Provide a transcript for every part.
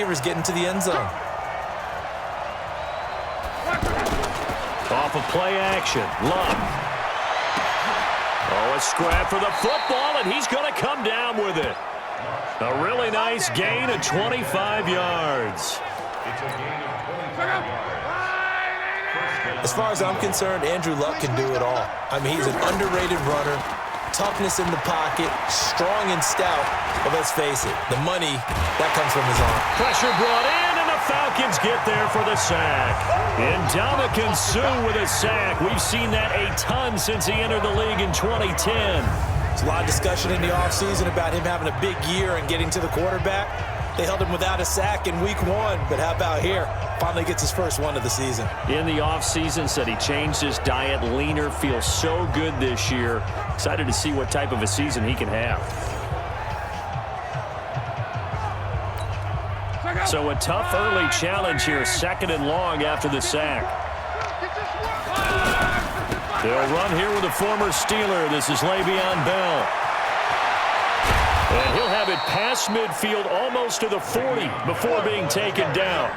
receivers getting to the end zone. Off of play action. Luck. Oh, a scrap for the football, and he's going to come down with it. A really nice gain of 25 yards. As far as I'm concerned, Andrew Luck can do it all. I mean, he's an underrated runner, toughness in the pocket, strong and stout. But let's face it, the money, that comes from his arm. Pressure brought in, and the Falcons get there for the sack. Ndamukong Suh with a sack. We've seen that a ton since he entered the league in 2010. There's a lot of discussion in the offseason about him having a big year and getting to the quarterback. They held him without a sack in week 1, but how about here? Finally gets his first one of the season. In the offseason, said he changed his diet, leaner, feels so good this year. Excited to see what type of a season he can have. So a tough early challenge here, 2nd and long after the sack. They'll run here with a former Steeler. This is Le'Veon Bell. And he'll have it past midfield almost to the 40 before being taken down.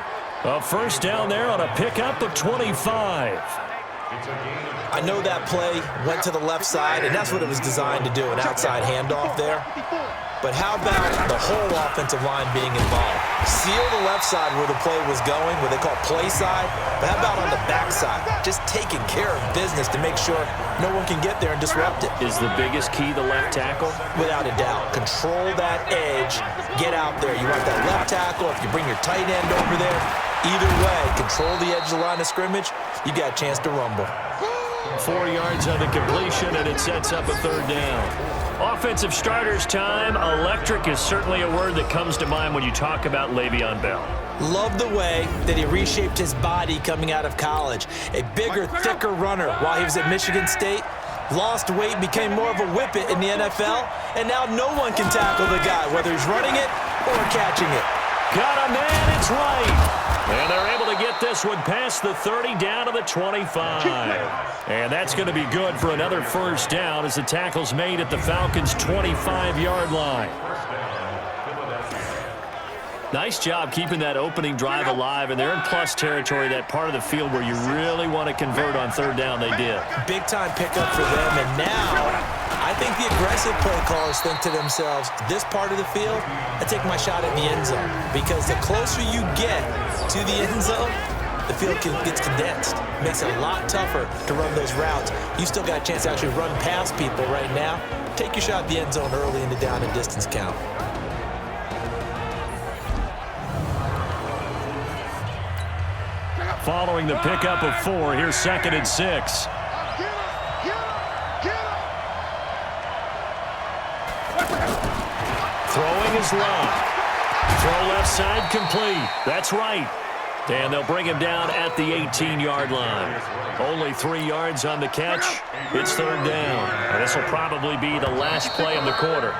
A first down there on a pickup of 25. I know that play went to the left side, and that's what it was designed to do, an outside handoff there. But how about the whole offensive line being involved? Seal the left side where the play was going, what they call play side. But how about on the back side? Just taking care of business to make sure no one can get there and disrupt it. Is the biggest key the left tackle? Without a doubt. Control that edge. Get out there. You want that left tackle. If you bring your tight end over there, either way, control the edge of the line of scrimmage, you got a chance to rumble. 4 yards on the completion, and it sets up a 3rd down. Offensive starters time. Electric is certainly a word that comes to mind when you talk about Le'Veon Bell. Love the way that he reshaped his body coming out of college. A bigger, thicker runner while he was at Michigan State. Lost weight, became more of a whippet in the NFL, and now no one can tackle the guy, whether he's running it or catching it. Got a man, it's right. And they're able to get this one past the 30 down to the 25. And that's going to be good for another first down as the tackle's made at the Falcons' 25-yard line. Nice job keeping that opening drive alive, and they're in plus territory, that part of the field where you really want to convert on 3rd down. They did. Big-time pickup for them, and now I think the aggressive play callers think to themselves, this part of the field, I take my shot at the end zone, because the closer you get to the end zone, the field gets condensed. Makes it a lot tougher to run those routes. You still got a chance to actually run past people right now. Take your shot at the end zone early in the down and distance count. Following the pickup of 4, here's 2nd and 6. Throwing is Luck. Throw left side complete. That's right. And they'll bring him down at the 18-yard line. Only 3 yards on the catch. It's 3rd down. And this will probably be the last play of the quarter.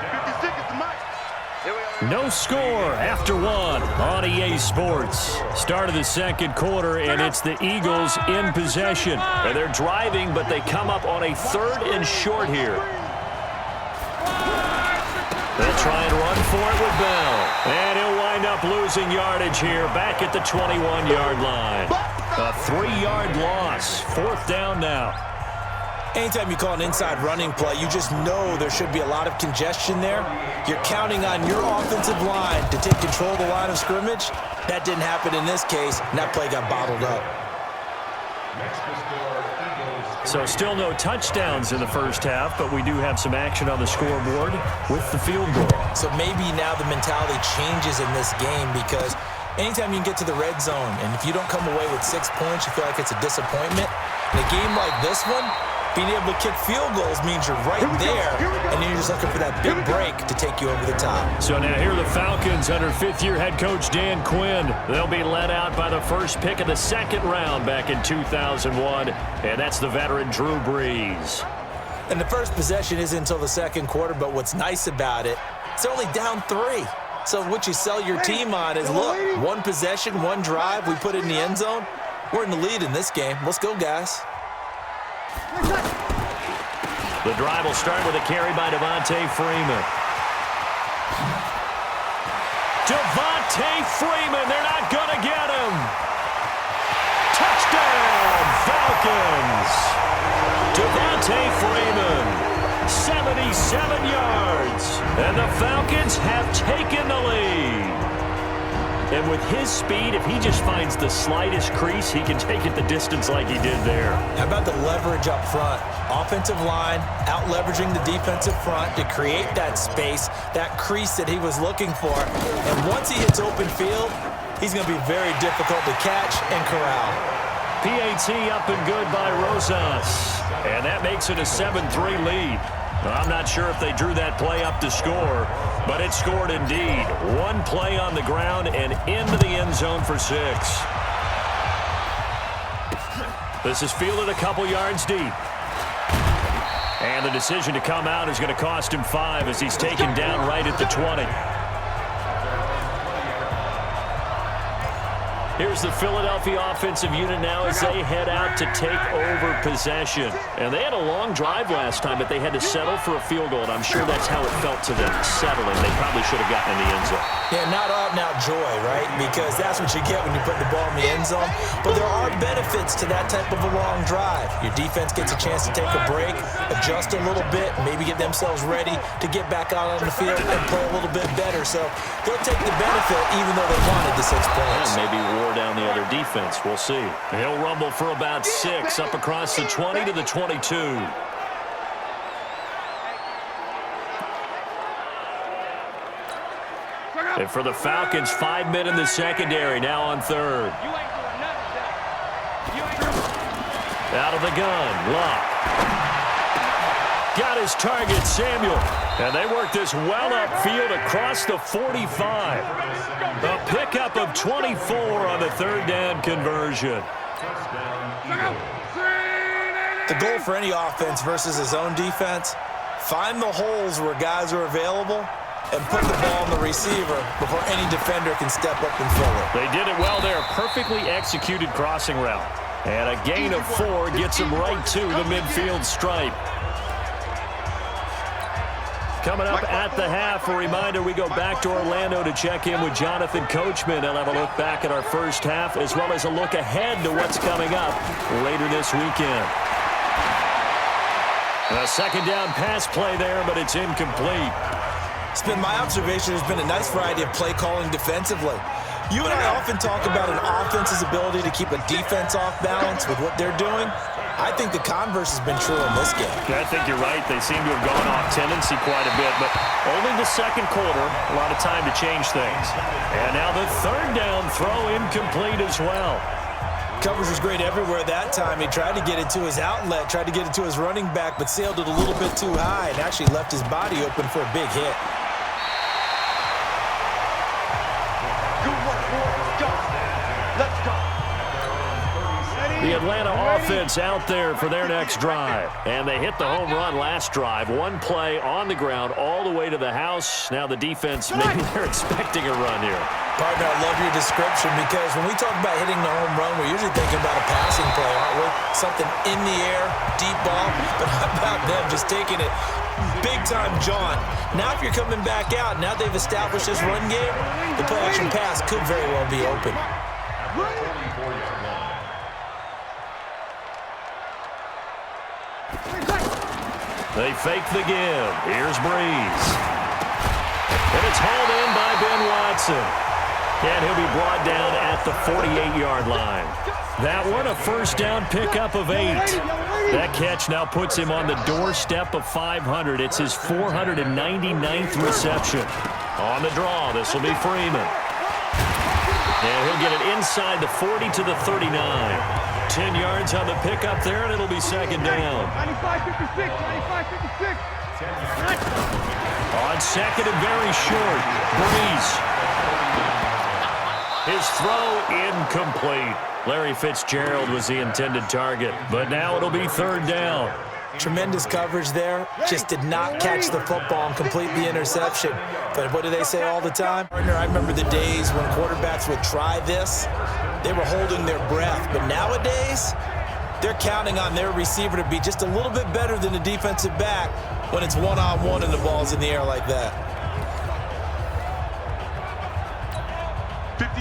No score after 1 on EA Sports. Start of the 2nd quarter, and it's the Eagles in possession. And they're driving, but they come up on a 3rd and short here. They'll try and run for it with Bell. And he'll wind up losing yardage here back at the 21-yard line. A 3-yard loss. 4th down now. Anytime you call an inside running play, you just know there should be a lot of congestion there. You're counting on your offensive line to take control of the line of scrimmage. That didn't happen in this case, and that play got bottled up. So still no touchdowns in the first half, but we do have some action on the scoreboard with the field goal. So maybe now the mentality changes in this game, because anytime you can get to the red zone, and if you don't come away with 6 points, you feel like it's a disappointment. In a game like this one, being able to kick field goals means you're right there, and then you're just looking for that big break to take you over the top. So now here are the Falcons under 5th-year head coach Dan Quinn. They'll be led out by the first pick of the 2nd round back in 2001, and that's the veteran Drew Brees. And the first possession isn't until the 2nd quarter, but what's nice about it, it's only down 3. So what you sell your team on is, look, 1 possession, 1 drive, we put it in the end zone. We're in the lead in this game. Let's go, guys. The drive will start with a carry by Devontae Freeman. Devontae Freeman, they're not going to get him. Touchdown, Falcons. Devontae Freeman, 77 yards. And the Falcons have taken the lead. And with his speed, if he just finds the slightest crease, he can take it the distance like he did there. How about the leverage up front? Offensive line out-leveraging the defensive front to create that space, that crease that he was looking for. And once he hits open field, he's going to be very difficult to catch and corral. PAT up and good by Rosas. And that makes it a 7-3 lead. I'm not sure if they drew that play up to score, but it scored indeed. One play on the ground and into the end zone for 6. This is fielded a couple yards deep. And the decision to come out is going to cost him 5 as he's taken down right at the 20. Here's the Philadelphia offensive unit now as they head out to take over possession. And they had a long drive last time, but they had to settle for a field goal, and I'm sure that's how it felt to them, settling. They probably should have gotten in the end zone. Yeah, not out-and-out joy, right? Because that's what you get when you put the ball in the end zone. But there are benefits to that type of a long drive. Your defense gets a chance to take a break, adjust a little bit, maybe get themselves ready to get back out on the field and play a little bit better. So they'll take the benefit even though they wanted the 6 points. And maybe wore down the other defense. We'll see. He'll rumble for about 6 up across the 20 to the 22. And for the Falcons, 5 men in the secondary, now on 3rd. Out of the gun, Luck. Got his target, Samuel. And they work this well upfield across the 45. A pickup of 24 on the 3rd down conversion. The goal for any offense versus his own defense, find the holes where guys are available and put the ball on the receiver before any defender can step up and fill it. They did it well there. Perfectly executed crossing route. And a gain of 4 gets him right to the midfield stripe. Coming up at the half, a reminder, we go back to Orlando to check in with Jonathan Coachman. He'll have a look back at our first half as well as a look ahead to what's coming up later this weekend. A 2nd down pass play there, but it's incomplete. It's been my observation, there's been a nice variety of play calling defensively. You and I often talk about an offense's ability to keep a defense off balance with what they're doing. I think the converse has been true in this game. I think you're right. They seem to have gone off tendency quite a bit, but only the 2nd quarter, a lot of time to change things. And now the 3rd down throw incomplete as well. Coverage was great everywhere that time. He tried to get it to his outlet, tried to get it to his running back, but sailed it a little bit too high and actually left his body open for a big hit. Good work, boys. Go. Let's go. The Atlanta offense out there for their next drive. And they hit the home run last drive. 1 play on the ground all the way to the house. Now the defense, maybe they're expecting a run here. Partner, I love your description because when we talk about hitting the home run, we're usually thinking about a passing play, aren't we? Something in the air, deep ball. But how about them just taking it big-time jaunt? Now if you're coming back out, now they've established this run game, the play-action pass could very well be open. They fake the give. Here's Breeze. And it's hauled in by Ben Watson. And he'll be brought down at the 48-yard line. That one, a 1st down pickup of 8. That catch now puts him on the doorstep of 500. It's his 499th reception. On the draw, this will be Freeman. And he'll get it inside the 40 to the 39. 10 yards on the pickup there, and it'll be 2nd down. 95-56, 95-56. On 2nd and very short, Breeze. His throw incomplete. Larry Fitzgerald was the intended target, but now it'll be 3rd down. Tremendous coverage there. Just did not catch the football and complete the interception. But what do they say all the time? Partner, I remember the days when quarterbacks would try this. They were holding their breath. But nowadays, they're counting on their receiver to be just a little bit better than the defensive back when it's one-on-one and the ball's in the air like that.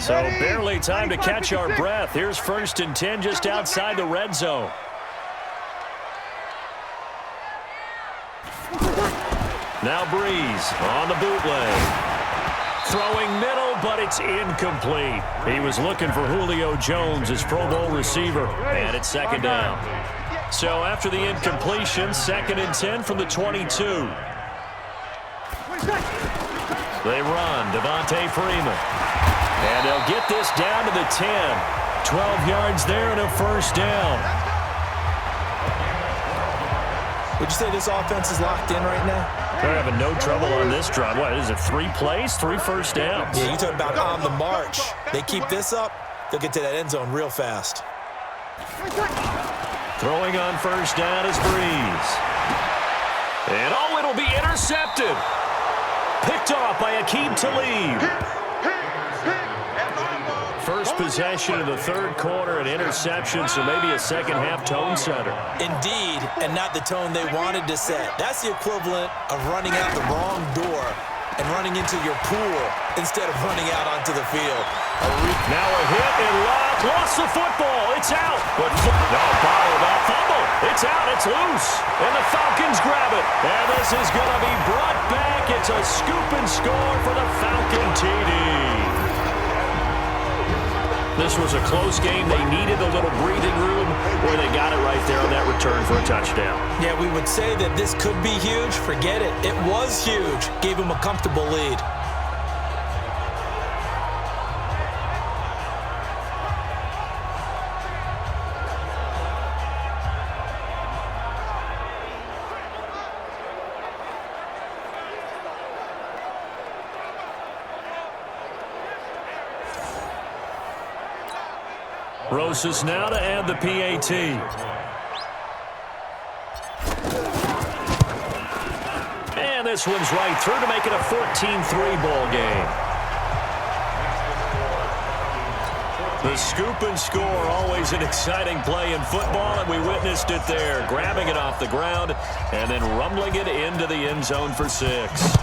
So barely time to catch our breath. Here's 1st and 10 just outside the red zone. Now Breeze on the bootleg. Throwing middle, but it's incomplete. He was looking for Julio Jones, his Pro Bowl receiver, and it's 2nd down. So after the incompletion, 2nd and 10 from the 22. They run, Devontae Freeman. And they'll get this down to the 10. 12 yards there and a 1st down. Would you say this offense is locked in right now? They're having no trouble on this drive. What is it, 3 plays, 3 first downs? Yeah, you talk about on the march. They keep this up, they'll get to that end zone real fast. Throwing on 1st down is Breeze. And, oh, it'll be intercepted. Picked off by Aqib Talib. First possession of the 3rd quarter, an interception, so maybe a second-half tone setter. Indeed, and not the tone they wanted to set. That's the equivalent of running out the wrong door and running into your pool instead of running out onto the field. Now a hit and lost the football. It's out. But no bottle that fumble. It's out. It's loose. And the Falcons grab it. And this is going to be brought back. It's a scoop and score for the Falcon TD. This was a close game. They needed a little breathing room, where they got it right there on that return for a touchdown. Yeah, we would say that this could be huge. Forget it. It was huge. Gave them a comfortable lead. Rosas now to add the PAT. And this one's right through to make it a 14-3 ball game. The scoop and score, always an exciting play in football, and we witnessed it there. Grabbing it off the ground and then rumbling it into the end zone for 6.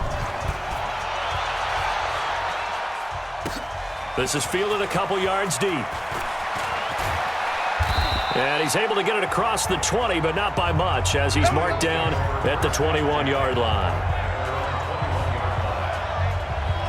This is fielded a couple yards deep. And he's able to get it across the 20, but not by much, as he's marked down at the 21-yard line.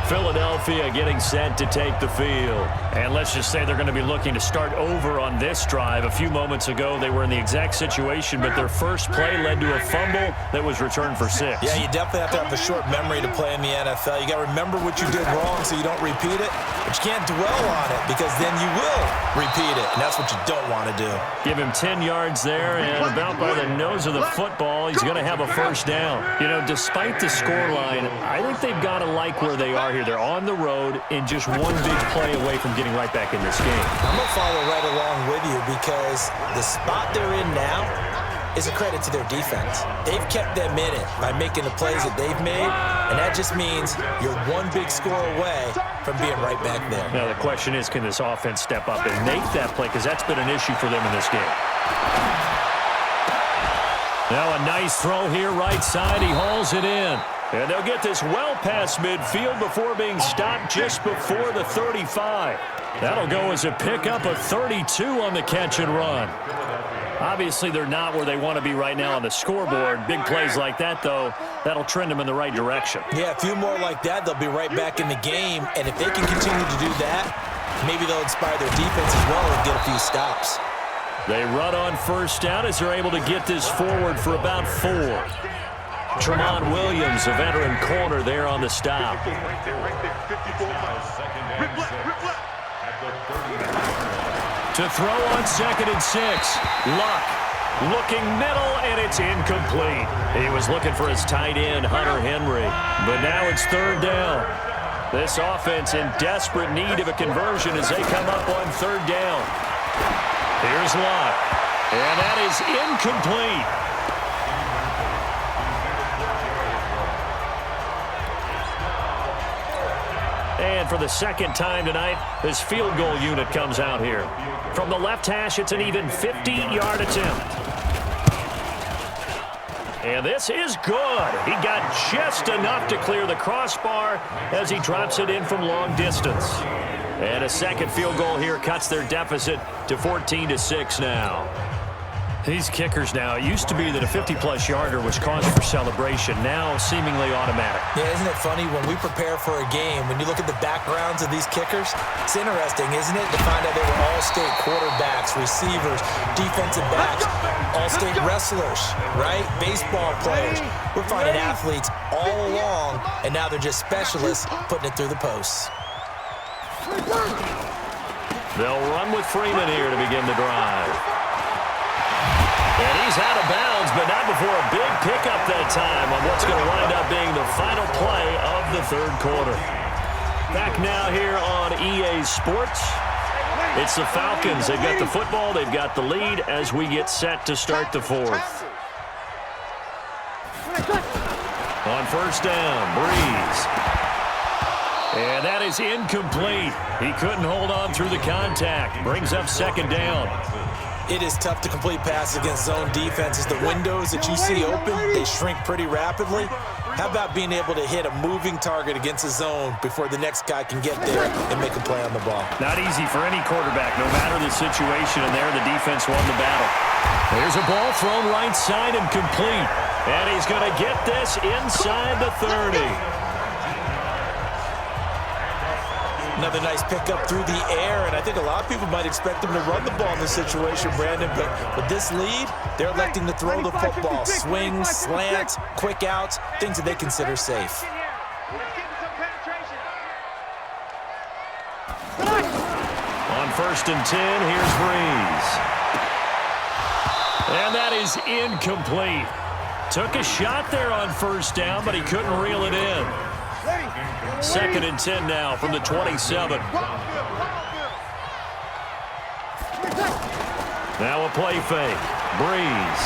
Philadelphia getting set to take the field. And let's just say they're going to be looking to start over on this drive. A few moments ago, they were in the exact situation, but their first play led to a fumble that was returned for 6. Yeah, you definitely have to have a short memory to play in the NFL. You got to remember what you did wrong so you don't repeat it, but you can't dwell on it because then you will repeat it, and that's what you don't want to do. Give him 10 yards there, and about by the nose of the football, he's going to have a 1st down. You know, despite the scoreline, I think they've got to like where they are here. They're on the road and just one big play away from getting right back in this game. I'm going to follow right along with you because the spot they're in now is a credit to their defense. They've kept them in it by making the plays that they've made, and that just means you're one big score away from being right back there. Now, the question is, can this offense step up and make that play? Because that's been an issue for them in this game. Now a nice throw here, right side. He hauls it in. And they'll get this well past midfield before being stopped just before the 35. That'll go as a pickup of 32 on the catch and run. Obviously, they're not where they want to be right now on the scoreboard. Big plays like that, though, that'll trend them in the right direction. Yeah, a few more like that, they'll be right back in the game. And if they can continue to do that, maybe they'll inspire their defense as well and get a few stops. They run on 1st down as they're able to get this forward for about 4. Tremont Williams, a veteran corner, there on the stop. To throw on 2nd and 6. Luck looking middle, and it's incomplete. He was looking for his tight end, Hunter Henry. But now it's 3rd down. This offense in desperate need of a conversion as they come up on 3rd down. Here's Luck. And that is incomplete. And for the 2nd time tonight, this field goal unit comes out here. From the left hash, it's an even 50-yard attempt. And this is good. He got just enough to clear the crossbar as he drops it in from long distance. And a second field goal here cuts their deficit to 14-6 now. These kickers now, it used to be that a 50-plus yarder was cause for celebration. Now seemingly automatic. Yeah, isn't it funny when we prepare for a game, when you look at the backgrounds of these kickers, it's interesting, isn't it, to find out they were all-state quarterbacks, receivers, defensive backs, all-state wrestlers, right? Baseball players. We're finding athletes all along, and now they're just specialists putting it through the posts. They'll run with Freeman here to begin the drive. And he's out of bounds, but not before a big pickup that time on what's going to wind up being the final play of the third quarter. Back now here on EA Sports. It's the Falcons. They've got the football. They've got the lead as we get set to start the fourth. On first down, Breeze. And that is incomplete. He couldn't hold on through the contact. Brings up second down. It is tough to complete passes against zone defenses. The windows that you see open, they shrink pretty rapidly. How about being able to hit a moving target against a zone before the next guy can get there and make a play on the ball? Not easy for any quarterback, no matter the situation, and there the defense won the battle. There's a ball thrown right side and complete. And he's going to get this inside the 30. Another nice pickup through the air, and I think a lot of people might expect them to run the ball in this situation, Brandon, but with this lead, they're electing to throw the football. Swings, slants, quick outs, things that they consider safe. On first and 10, here's Breeze. And that is incomplete. Took a shot there on first down, but he couldn't reel it in. Second and 10 now from the 27. Now a play fake. Breeze.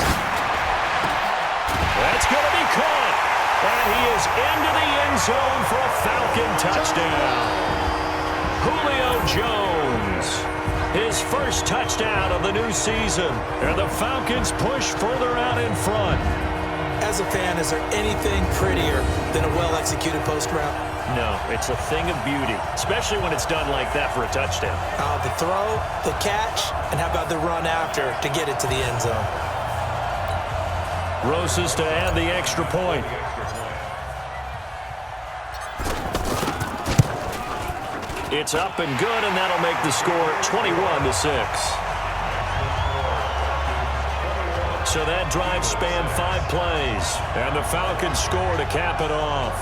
That's going to be caught. And he is into the end zone for a Falcon touchdown. Julio Jones. His first touchdown of the new season. And the Falcons push further out in front. As a fan, is there anything prettier than a well-executed post route? No, it's a thing of beauty, especially when it's done like that for a touchdown. The throw, the catch, and how about the run after to get it to the end zone? Rosas to add the extra point. It's up and good, and that'll make the score 21-6. So that drive spanned 5 plays, and the Falcons score to cap it off.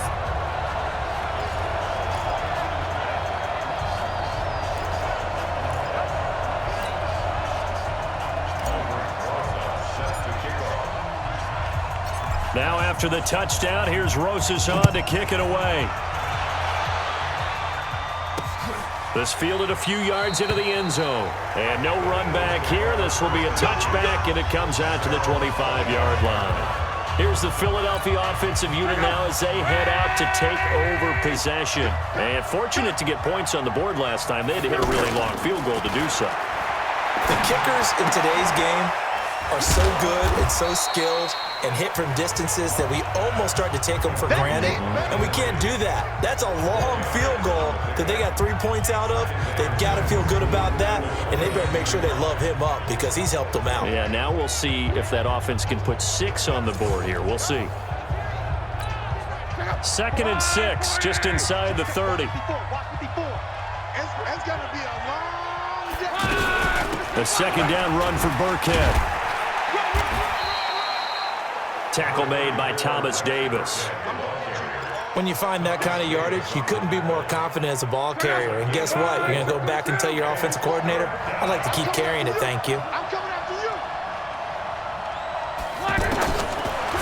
Now after the touchdown, here's Rosas on to kick it away. This fielded a few yards into the end zone. And no run back here. This will be a touchback, and it comes out to the 25-yard line. Here's the Philadelphia offensive unit now as they head out to take over possession. And fortunate to get points on the board last time. They had to hit a really long field goal to do so. The kickers in today's game are so good and so skilled and hit from distances that we almost start to take them for granted, and we can't do that. That's a long field goal that they got 3 points out of. They've got to feel good about that, and they better make sure they love him up because he's helped them out. Yeah, now we'll see if that offense can put 6 on the board here. We'll see. Second and 6, just inside the 30. A second down run for Burkhead. Tackle made by Thomas Davis. When you find that kind of yardage, you couldn't be more confident as a ball carrier. And guess what? You're going to go back and tell your offensive coordinator, I'd like to keep carrying it, thank you.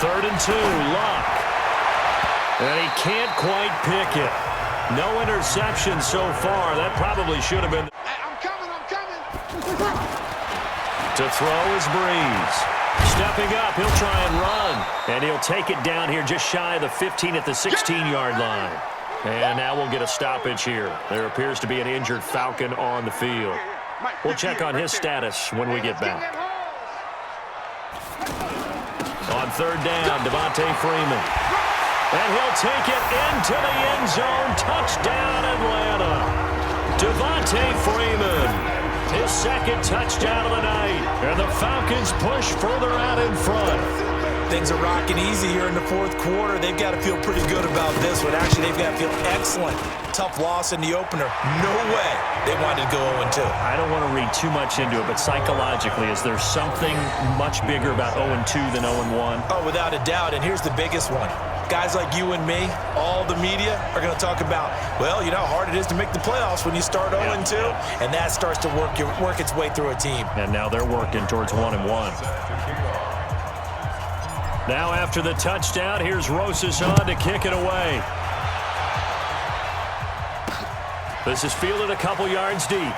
Third and 2, Luck. And he can't quite pick it. No interception so far. That probably should have been. I'm coming. To throw is Breeze. Stepping up, he'll try and run. And he'll take it down here just shy of the 15 at the 16-yard line. And now we'll get a stoppage here. There appears to be an injured Falcon on the field. We'll check on his status when we get back. On third down, Devontae Freeman. And he'll take it into the end zone. Touchdown, Atlanta. Devontae Freeman, his second touchdown of the night. And the Falcons push further out in front. Things are rocking easy here in the fourth quarter. They've got to feel pretty good about this one. Actually, they've got to feel excellent. Tough loss in the opener. No way they wanted to go 0-2. I don't want to read too much into it, but psychologically, is there something much bigger about 0-2 than 0-1? Oh, without a doubt, and here's the biggest one. Guys like you and me, all the media, are going to talk about, well, you know how hard it is to make the playoffs when you start 0-2, and that starts to work its way through a team. And now they're working towards 1-1. Now after the touchdown, here's Rosas on to kick it away. This is fielded a couple yards deep.